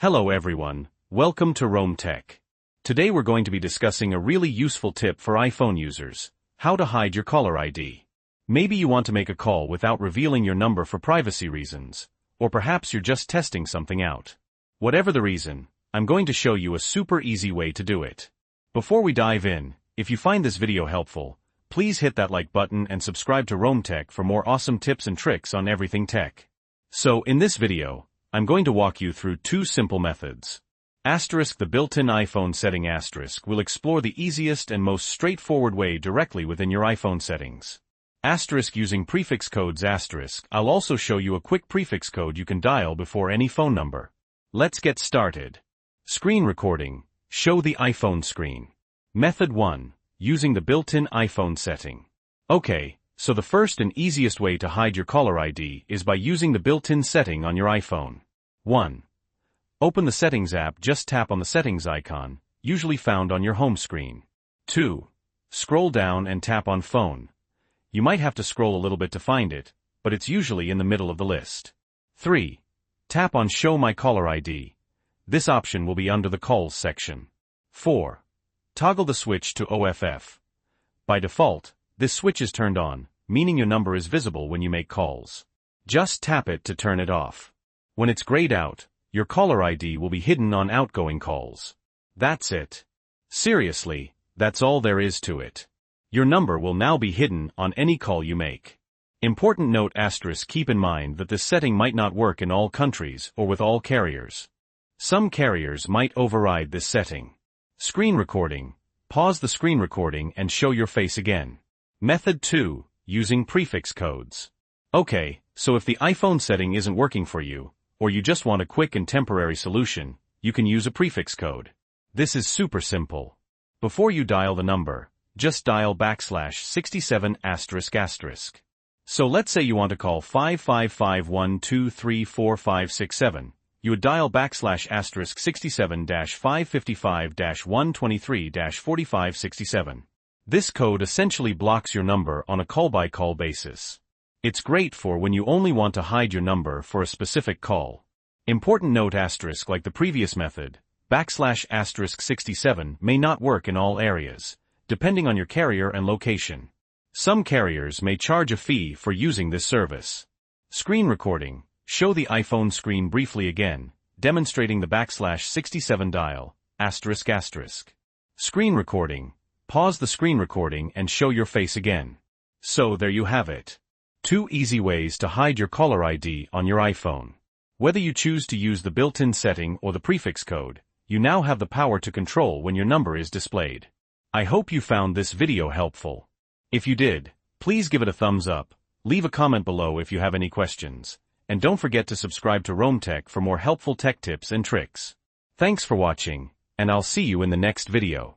Hello everyone, welcome to Rome Tech. Today we're going to be discussing a really useful tip for iPhone users: how to hide your caller ID. Maybe you want to make a call without revealing your number for privacy reasons, or perhaps you're just testing something out. Whatever the reason, I'm going to show you a super easy way to do it. Before we dive in, if you find this video helpful, please hit that like button and subscribe to Rome Tech for more awesome tips and tricks on everything tech. So in this video, I'm going to walk you through two simple methods. The built-in iPhone setting will explore the easiest and most straightforward way directly within your iPhone settings. Using prefix codes I'll also show you a quick prefix code you can dial before any phone number. Let's get started. Screen recording. Show the iPhone screen. Method 1. Using the built-in iPhone setting. Okay, so the first and easiest way to hide your caller ID is by using the built-in setting on your iPhone. 1. Open the Settings app. Just tap on the Settings icon, usually found on your home screen. 2. Scroll down and tap on Phone. You might have to scroll a little bit to find it, but it's usually in the middle of the list. 3. Tap on Show My Caller ID. This option will be under the Calls section. 4. Toggle the switch to OFF. By default, this switch is turned on, meaning your number is visible when you make calls. Just tap it to turn it off. When it's grayed out, your caller ID will be hidden on outgoing calls. That's it. Seriously, that's all there is to it. Your number will now be hidden on any call you make. Important note: keep in mind that this setting might not work in all countries or with all carriers. Some carriers might override this setting. Screen recording. Pause the screen recording and show your face again. Method 2. Using prefix codes. Okay, so if the iPhone setting isn't working for you, or you just want a quick and temporary solution, you can use a prefix code. This is super simple. Before you dial the number, just dial \67***. So let's say you want to call 55512345567. You would dial \67-555-123-4567. This code essentially blocks your number on a call-by-call basis. It's great for when you only want to hide your number for a specific call. Important note: like the previous method, \67 may not work in all areas, depending on your carrier and location. Some carriers may charge a fee for using this service. Screen recording. Show the iPhone screen briefly again, demonstrating the \67 dial, ***. Screen recording. Pause the screen recording and show your face again. So there you have it. 2 easy ways to hide your caller ID on your iPhone. Whether you choose to use the built-in setting or the prefix code, you now have the power to control when your number is displayed. I hope you found this video helpful. If you did, please give it a thumbs up, leave a comment below if you have any questions, and don't forget to subscribe to Rome Tech for more helpful tech tips and tricks. Thanks for watching, and I'll see you in the next video.